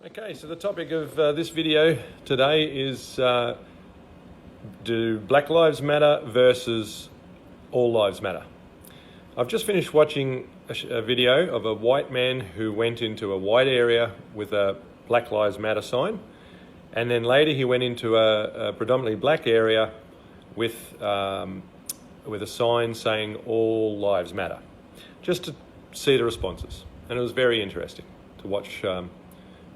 Okay, so the topic of this video today is do Black Lives Matter versus All Lives Matter. I've just finished watching a video of a white man who went into a white area with a Black Lives Matter sign, and then later he went into a predominantly black area with a sign saying All Lives Matter, just to see the responses. And it was very interesting to watch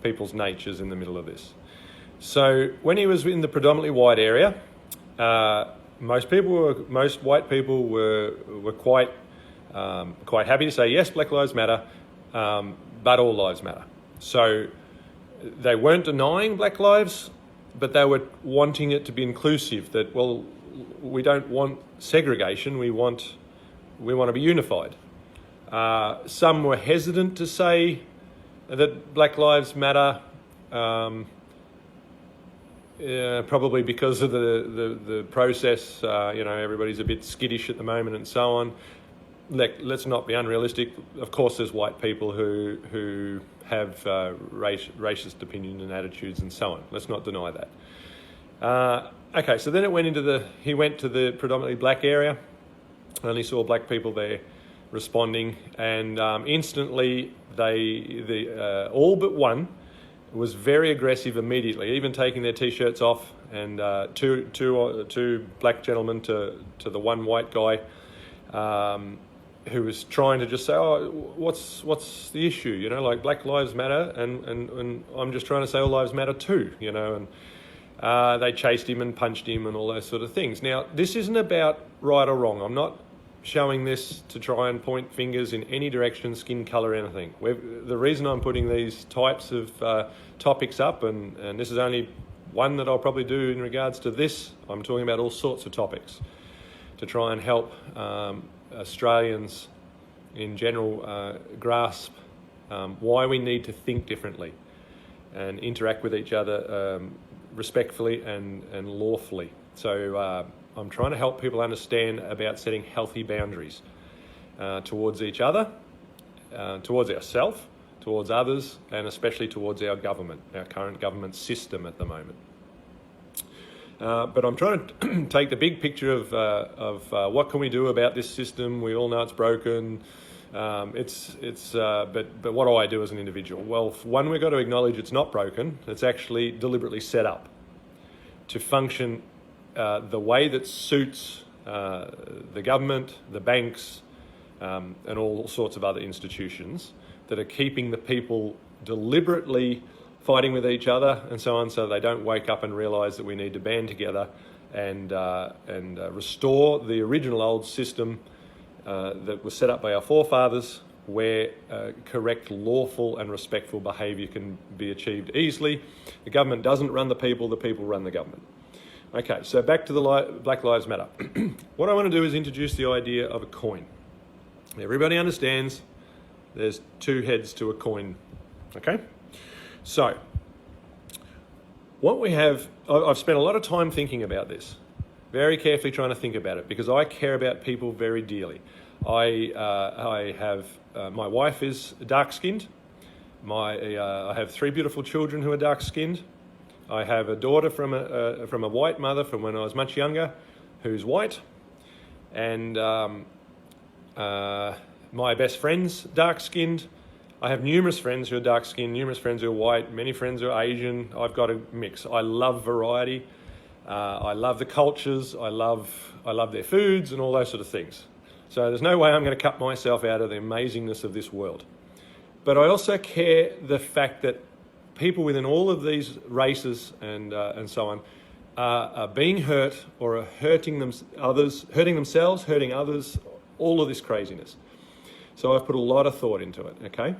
people's natures in the middle of this. So when he was in the predominantly white area, most white people were quite happy to say yes, Black Lives Matter, but all lives matter. So they weren't denying Black lives, but they were wanting it to be inclusive. That, well, we don't want segregation. We want to be unified. Some were hesitant to say that Black Lives Matter, probably because of the process. Everybody's a bit skittish at the moment and so on. Let's not be unrealistic. Of course, there's white people who have racist opinion and attitudes and so on. Let's not deny that. Okay, so then he went to the predominantly black area. Only saw black people there responding, and instantly all but one was very aggressive immediately, even taking their t-shirts off, and two black gentlemen to the one white guy, who was trying to just say, oh, what's the issue? Like Black Lives Matter, and I'm just trying to say all lives matter too, and they chased him and punched him and all those sort of things. Now, this isn't about right or wrong. I'm not showing this to try and point fingers in any direction, skin colour, anything. The reason I'm putting these types of topics up, and this is only one that I'll probably do in regards to this, I'm talking about all sorts of topics to try and help Australians in general grasp why we need to think differently and interact with each other respectfully and lawfully. So I'm trying to help people understand about setting healthy boundaries towards each other, towards ourselves, towards others, and especially towards our government, our current government system at the moment. But I'm trying to take the big picture of what can we do about this system. We all know it's broken. But what do I do as an individual? Well, one, we've got to acknowledge it's not broken. It's actually deliberately set up to function the way that suits the government, the banks, and all sorts of other institutions that are keeping the people deliberately fighting with each other and so on, so they don't wake up and realise that we need to band together and restore the original old system that was set up by our forefathers, where correct, lawful and respectful behaviour can be achieved easily. The government doesn't run the people run the government. Okay, so back to the Black Lives Matter. What I want to do is introduce the idea of a coin. Everybody understands there's two heads to a coin, okay? So, what we have, I've spent a lot of time thinking about this, very carefully trying to think about it, because I care about people very dearly. I have, my wife is dark-skinned. I have three beautiful children who are dark-skinned. I have a daughter from a white mother from when I was much younger, who's white, and my best friend's dark-skinned. I have numerous friends who are dark-skinned, numerous friends who are white, many friends who are Asian. I've got a mix. I love variety. I love the cultures. I love their foods and all those sort of things. So there's no way I'm going to cut myself out of the amazingness of this world. But I also care the fact that people within all of these races and so on are being hurt or are hurting themselves, hurting others, all of this craziness. So I've put a lot of thought into it, okay?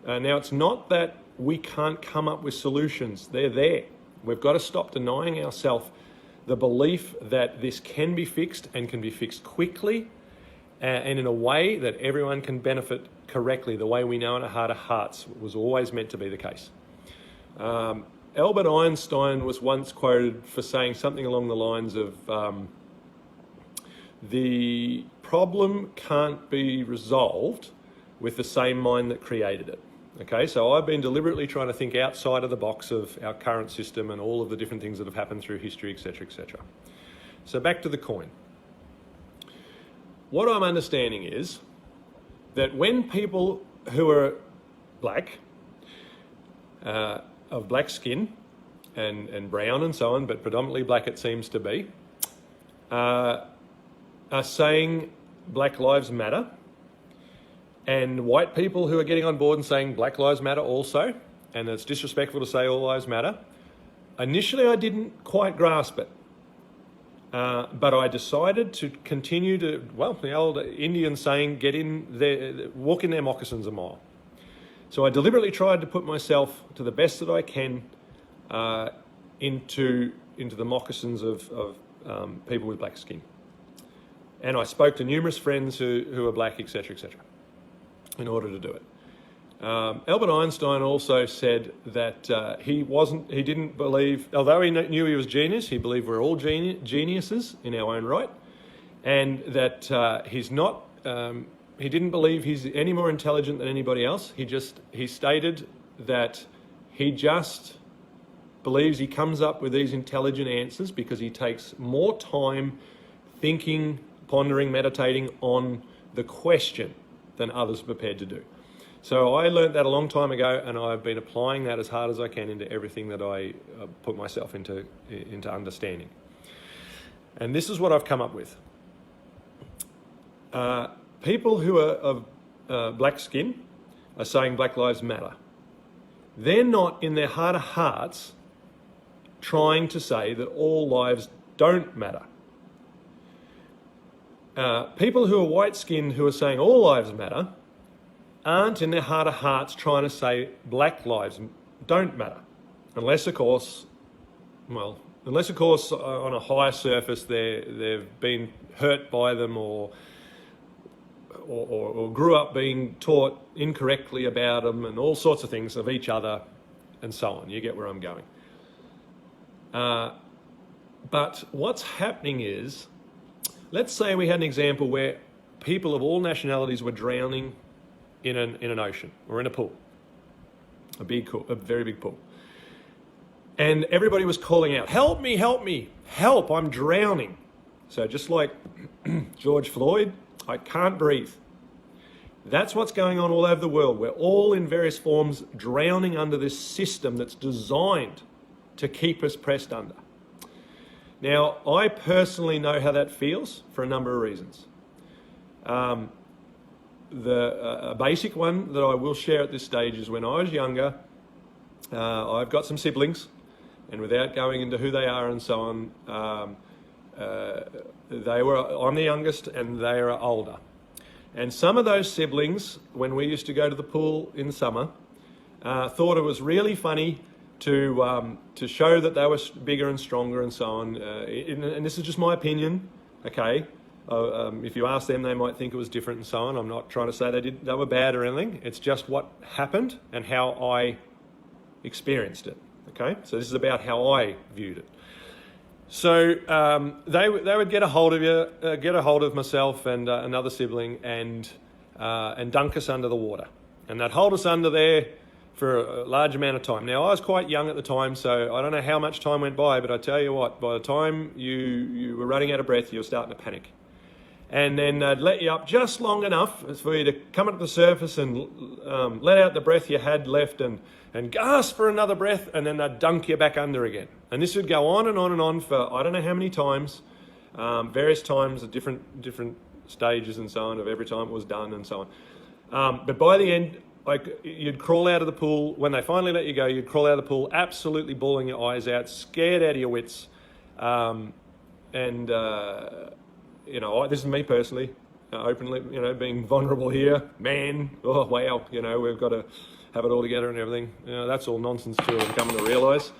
Now, it's not that we can't come up with solutions. They're there. We've got to stop denying ourselves the belief that this can be fixed and can be fixed quickly and in a way that everyone can benefit correctly, the way we know in our heart of hearts was always meant to be the case. Albert Einstein was once quoted for saying something along the lines of, the problem can't be resolved with the same mind that created it. Okay, so I've been deliberately trying to think outside of the box of our current system and all of the different things that have happened through history, etc., etc. So back to the coin. What I'm understanding is that when people who are black, of black skin and brown and so on, but predominantly black it seems to be, are saying Black Lives Matter, and white people who are getting on board and saying Black Lives Matter also, and it's disrespectful to say all lives matter. Initially, I didn't quite grasp it, but I decided to continue to, well, the old Indian saying, walk in their moccasins a mile. So I deliberately tried to put myself to the best that I can into the moccasins of people with black skin. And I spoke to numerous friends who are black, etc., etc., in order to do it. Albert Einstein also said that he didn't believe, although he knew he was genius, he believed we're all geniuses in our own right, and that he didn't believe he's any more intelligent than anybody else. He stated that he just believes he comes up with these intelligent answers because he takes more time thinking, pondering, meditating on the question than others are prepared to do. So I learned that a long time ago, and I've been applying that as hard as I can into everything that I put myself into understanding. And this is what I've come up with. People who are of black skin are saying Black Lives Matter. They're not, in their heart of hearts, trying to say that all lives don't matter. People who are white-skinned who are saying all lives matter aren't in their heart of hearts trying to say black lives don't matter. Unless, of course, on a higher surface they've been hurt by them or grew up being taught incorrectly about them and all sorts of things of each other and so on. You get where I'm going. But what's happening is, let's say we had an example where people of all nationalities were drowning in an ocean or in a pool, a very big pool. And everybody was calling out, help me, help me, help, I'm drowning. So just like George Floyd, I can't breathe. That's what's going on all over the world. We're all in various forms drowning under this system that's designed to keep us pressed under. Now, I personally know how that feels for a number of reasons. A basic one that I will share at this stage is when I was younger, I've got some siblings, and without going into who they are and so on, I'm the youngest and they are older. And some of those siblings, when we used to go to the pool in summer, thought it was really funny to show that they were bigger and stronger and so on. And this is just my opinion, okay? If you ask them, they might think it was different and so on. I'm not trying to say they were bad or anything. It's just what happened and how I experienced it, okay? So this is about how I viewed it. So they would get a hold of you, get a hold of myself and another sibling and dunk us under the water. And they'd hold us under there for a large amount of time. Now, I was quite young at the time, so I don't know how much time went by, but I tell you what, by the time you were running out of breath, you were starting to panic. And then they'd let you up just long enough for you to come up to the surface and let out the breath you had left and gasp for another breath, and then they'd dunk you back under again. And this would go on and on and on for I don't know how many times, various times at different stages and so on of every time it was done and so on. But by the end, you'd crawl out of the pool. When they finally let you go, you'd crawl out of the pool absolutely bawling your eyes out, scared out of your wits. This is me personally, openly, being vulnerable here. Man, oh wow, we've got to have it all together and everything. That's all nonsense too, I'm coming to realise.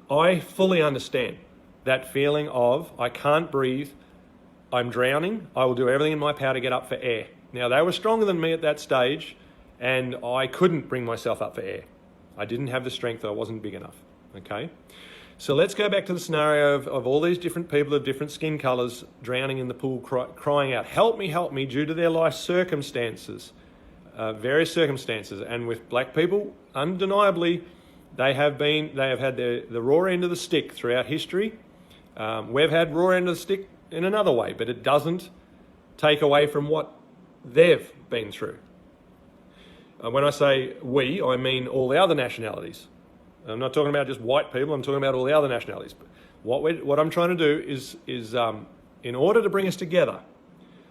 I fully understand that feeling of I can't breathe, I'm drowning, I will do everything in my power to get up for air. Now, they were stronger than me at that stage, and I couldn't bring myself up for air. I didn't have the strength, I wasn't big enough, okay? So let's go back to the scenario of all these different people of different skin colours drowning in the pool, crying out, help me, due to their life circumstances, various circumstances. And with black people, undeniably, they have had the raw end of the stick throughout history. We've had raw end of the stick in another way, but it doesn't take away from what they've been through. When I say we, I mean all the other nationalities. I'm not talking about just white people, I'm talking about all the other nationalities. But what I'm trying to do is in order to bring us together,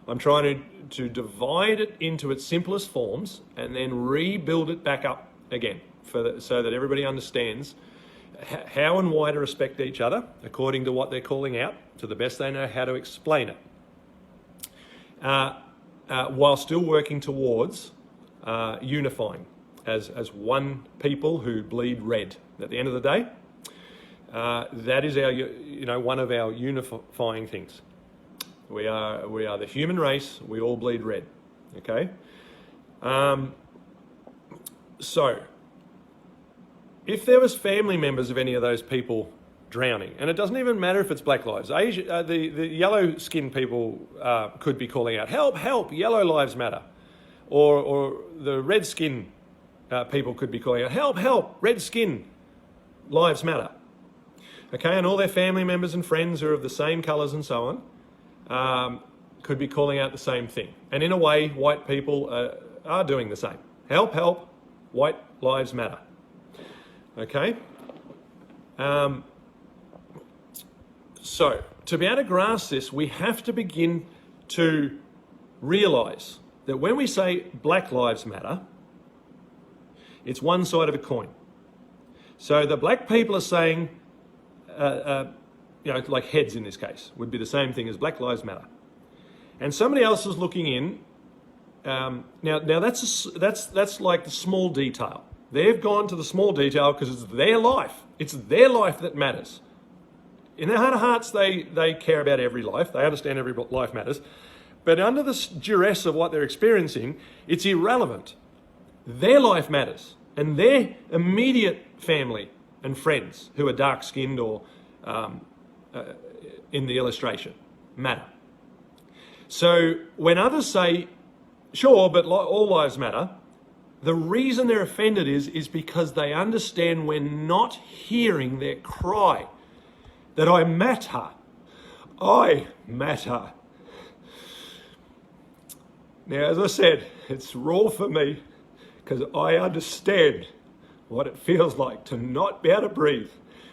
I'm trying to divide it into its simplest forms and then rebuild it back up again so that everybody understands how and why to respect each other according to what they're calling out, to the best they know how to explain it, while still working towards unifying as one people who bleed red. At the end of the day, that is our, one of our unifying things. We are the human race. We all bleed red. Okay. So, if there was family members of any of those people drowning, and it doesn't even matter if it's Black Lives, the yellow skinned people could be calling out, help, help, yellow lives matter. Or the red skin people could be calling out, help, help, red skin lives matter. Okay, and all their family members and friends who are of the same colours and so on could be calling out the same thing. And in a way, white people are doing the same. Help, help, white lives matter. Okay? So, to be able to grasp this, we have to begin to realise that when we say Black Lives Matter, it's one side of a coin. So the black people are saying, like heads in this case, would be the same thing as Black Lives Matter. And somebody else is looking in. Now that's like the small detail. They've gone to the small detail because it's their life. It's their life that matters. In their heart of hearts, they care about every life. They understand every life matters. But under the duress of what they're experiencing, it's irrelevant. Their life matters. And their immediate family and friends who are dark-skinned or in the illustration matter. So when others say, sure, but all lives matter, the reason they're offended is because they understand we're not hearing their cry that I matter. I matter. Now, as I said, it's raw for me because I understand what it feels like to not be able to breathe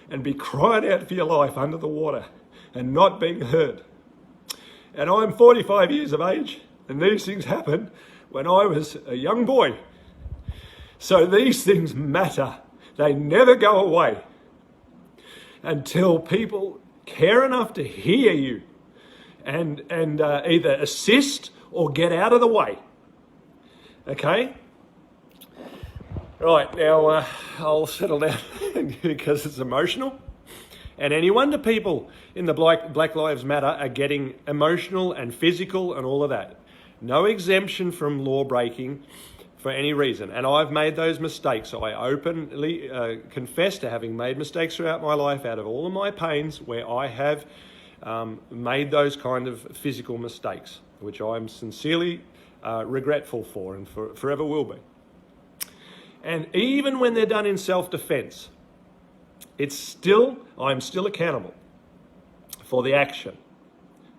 and be crying out for your life under the water and not being heard. And I'm 45 years of age, and these things happened when I was a young boy. So these things matter. They never go away until people care enough to hear you and either assist or get out of the way. Okay? Right, now I'll settle down because it's emotional. And any wonder people in the Black Lives Matter are getting emotional and physical and all of that. No exemption from law breaking for any reason. And I've made those mistakes. I openly confess to having made mistakes throughout my life out of all of my pains where I have made those kind of physical mistakes, which I'm sincerely regretful for and forever will be. And even when they're done in self-defense, I'm still accountable for the action.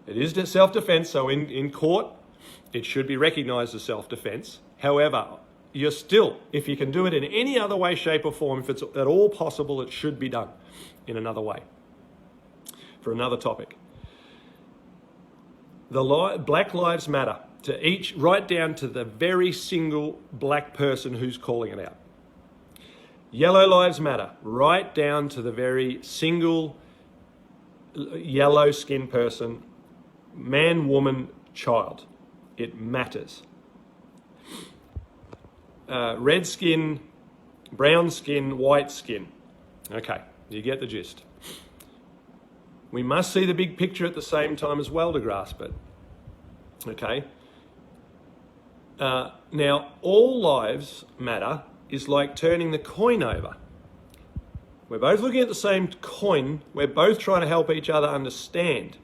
It is self-defense, so in court, it should be recognised as self-defense. However, you're still, if you can do it in any other way, shape or form, if it's at all possible, it should be done in another way. For another topic. Black Lives Matter, to each, right down to the very single black person who's calling it out. Yellow Lives Matter, right down to the very single yellow skinned person, man, woman, child. It matters. Red skin, brown skin, white skin. Okay, you get the gist. We must see the big picture at the same time as well to grasp it. Okay. Now, all lives matter is like turning the coin over. We're both looking at the same coin. We're both trying to help each other understand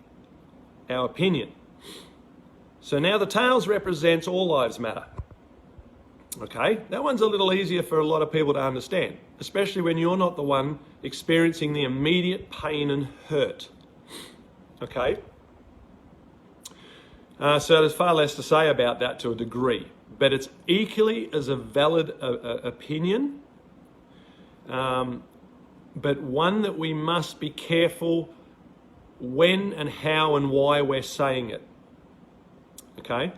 our opinion. So now the tails represents all lives matter. Okay, that one's a little easier for a lot of people to understand, especially when you're not the one experiencing the immediate pain and hurt. Okay, so there's far less to say about that to a degree, but it's equally as a valid opinion, but one that we must be careful when and how and why we're saying it. Okay,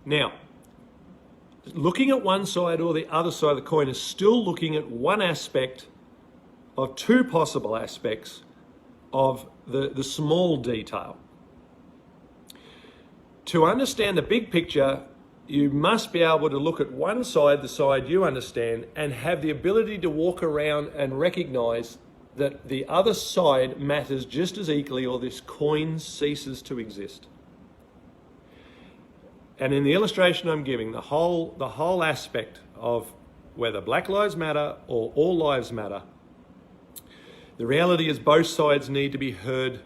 now, looking at one side or the other side of the coin is still looking at one aspect of two possible aspects of the small detail. To understand the big picture, you must be able to look at one side, the side you understand, and have the ability to walk around and recognize that the other side matters just as equally, or this coin ceases to exist. And in the illustration I'm giving, the whole aspect of whether Black Lives Matter or all lives matter, the reality is both sides need to be heard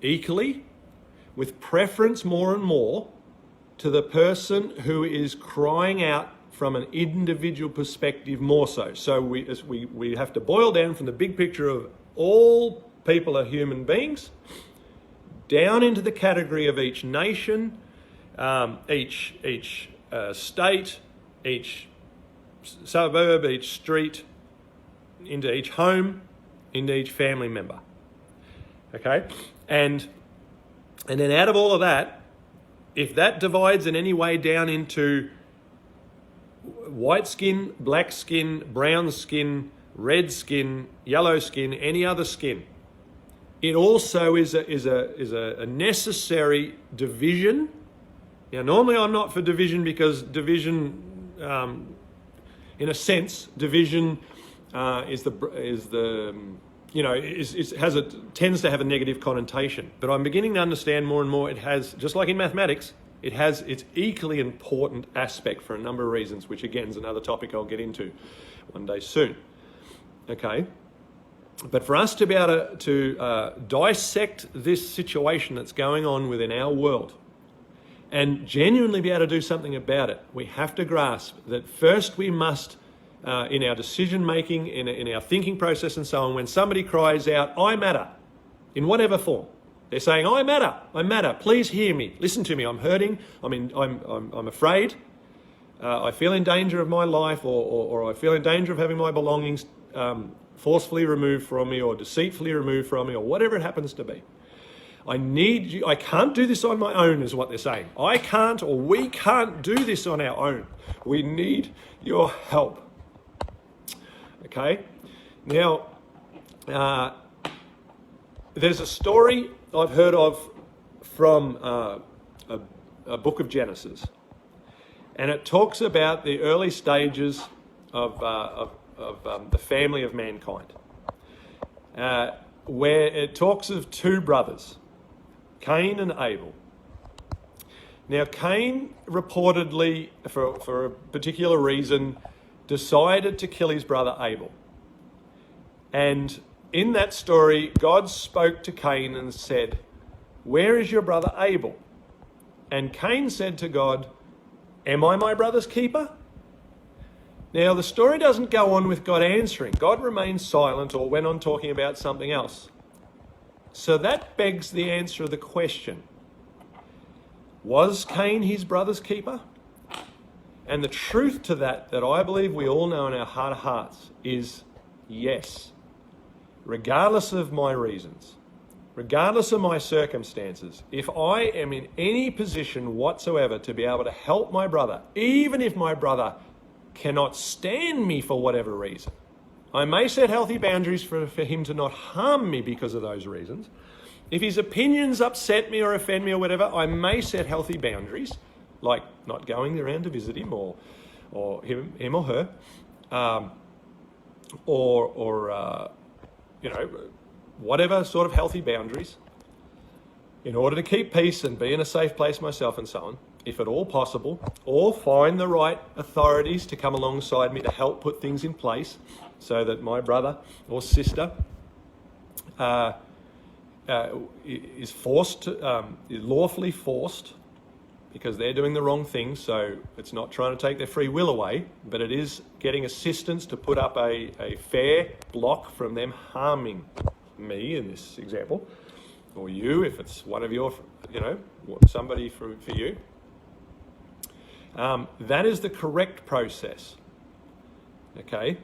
equally, with preference more and more to the person who is crying out from an individual perspective more so. So we have to boil down from the big picture of all people are human beings, down into the category of each nation, each state, each suburb, each street, into each home, into each family member. Okay? And then out of all of that, if that divides in any way down into white skin, black skin, brown skin, red skin, yellow skin, any other skin, it also is a necessary division. Now, normally I'm not for division, because division, in a sense, division tends to have a negative connotation. But I'm beginning to understand more and more it has, just like in mathematics, it has its equally important aspect for a number of reasons, which again is another topic I'll get into one day soon. Okay? But for us to be able to dissect this situation that's going on within our world and genuinely be able to do something about it, we have to grasp that first we must, in our decision making, in our thinking process and so on, when somebody cries out, "I matter," in whatever form, they're saying, "I matter, please hear me, listen to me, I'm hurting, I'm afraid, I feel in danger of my life, or I feel in danger of having my belongings forcefully removed from me, or deceitfully removed from me, or whatever it happens to be. I need you, I can't do this on my own," is what they're saying. I can't, or we can't do this on our own. We need your help. Okay? Now, there's a story I've heard of from a book of Genesis. And it talks about the early stages of the family of mankind. Where it talks of two brothers, Cain and Abel. Now, Cain reportedly, for a particular reason, decided to kill his brother Abel. And in that story, God spoke to Cain and said, "Where is your brother Abel?" And Cain said to God, "Am I my brother's keeper?" Now, the story doesn't go on with God answering. God remains silent or went on talking about something else. So that begs the answer of the question. Was Cain his brother's keeper? And the truth to that I believe we all know in our heart of hearts, is yes. Regardless of my reasons, regardless of my circumstances, if I am in any position whatsoever to be able to help my brother, even if my brother cannot stand me for whatever reason, I may set healthy boundaries for him to not harm me because of those reasons. If his opinions upset me or offend me or whatever, I may set healthy boundaries, like not going around to visit him or him or her, whatever sort of healthy boundaries, in order to keep peace and be in a safe place myself and so on. if at all possible, or find the right authorities to come alongside me to help put things in place so that my brother or sister is forced, is lawfully forced, because they're doing the wrong thing. So it's not trying to take their free will away, but it is getting assistance to put up a fair block from them harming me in this example, or you if it's one of your, somebody for you. That is the correct process. Okay?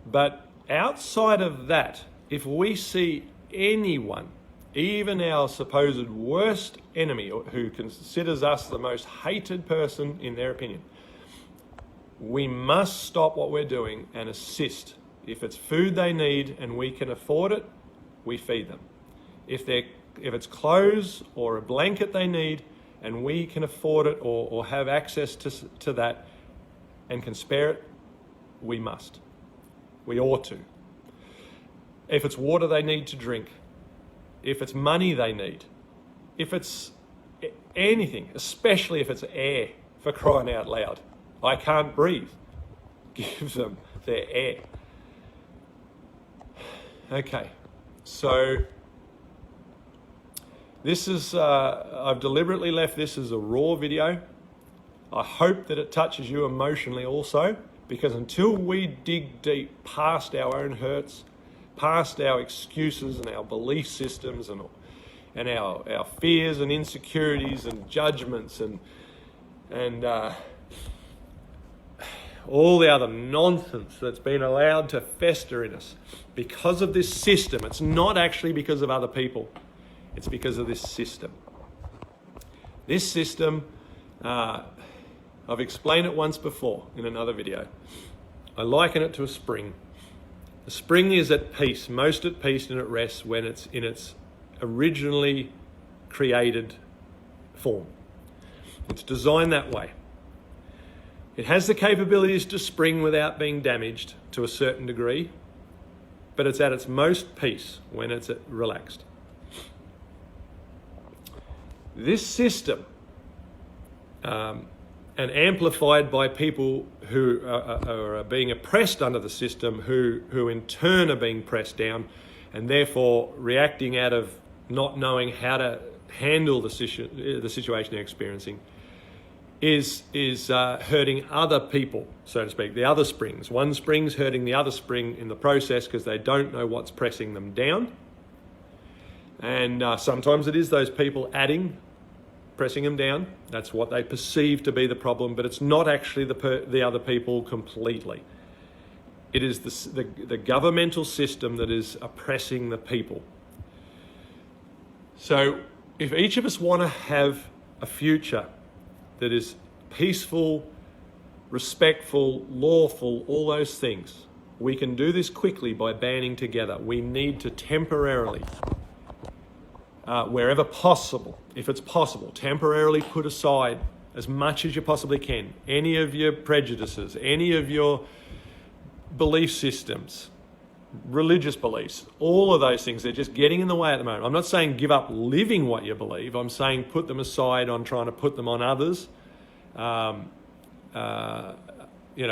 But outside of that, if we see anyone, even our supposed worst enemy, who considers us the most hated person in their opinion, we must stop what we're doing and assist. If it's food they need and we can afford it, we feed them. If it's clothes or a blanket they need and we can afford it or have access to that and can spare it, we must. We ought to. If it's water they need to drink, if it's money they need, if it's anything, especially if it's air, for crying out loud. I can't breathe. Give them their air. Okay, so this is, I've deliberately left this as a raw video. I hope that it touches you emotionally also, because until we dig deep past our own hurts, past our excuses and our belief systems and our fears and insecurities and judgments and all the other nonsense that's been allowed to fester in us because of this system. It's not actually because of other people. It's because of this system. This system, I've explained it once before in another video. I liken it to a spring. The spring is at peace, most at peace and at rest when it's in its originally created form. It's designed that way. It has the capabilities to spring without being damaged to a certain degree, but it's at its most peace when it's relaxed. This system, and amplified by people who are being oppressed under the system, who in turn are being pressed down and therefore reacting out of not knowing how to handle the situation they're experiencing, is hurting other people, so to speak, the other springs. One spring's hurting the other spring in the process because they don't know what's pressing them down. And sometimes it is those people pressing them down. That's what they perceive to be the problem, but it's not actually the other people completely. It is the governmental system that is oppressing the people. So if each of us want to have a future that is peaceful, respectful, lawful, all those things, we can do this quickly by banding together. We need to temporarily, wherever possible, if it's possible, temporarily put aside as much as you possibly can any of your prejudices, any of your belief systems, religious beliefs, all of those things. They're just getting in the way at the moment. I'm not saying give up living what you believe. I'm saying put them aside on trying to put them on others.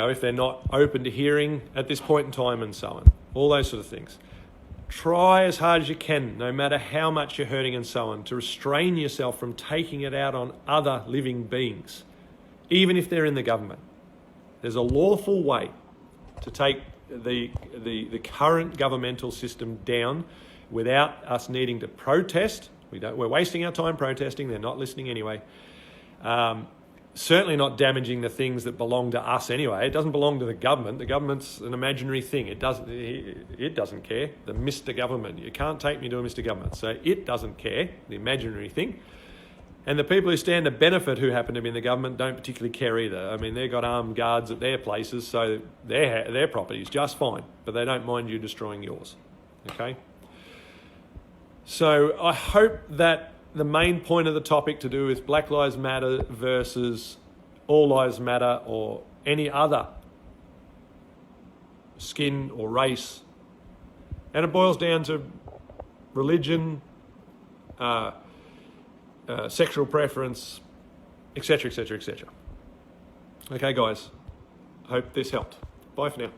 If they're not open to hearing at this point in time and so on. All those sort of things. Try as hard as you can, no matter how much you're hurting and so on, to restrain yourself from taking it out on other living beings, even if they're in the government. There's a lawful way to take the current governmental system down without us needing to protest. We're wasting our time protesting. They're not listening anyway. Certainly not damaging the things that belong to us anyway. It doesn't belong to the government. The government's an imaginary thing. It doesn't care. The Mr. Government. You can't take me to a Mr. Government. So it doesn't care, the imaginary thing. And the people who stand to benefit, who happen to be in the government, don't particularly care either. I mean, they've got armed guards at their places, so their property is just fine, but they don't mind you destroying yours. Okay? So I hope that the main point of the topic to do with Black Lives Matter versus All Lives Matter or any other skin or race, and it boils down to religion, sexual preference, etc., etc., etc. Okay, guys. Hope this helped. Bye for now.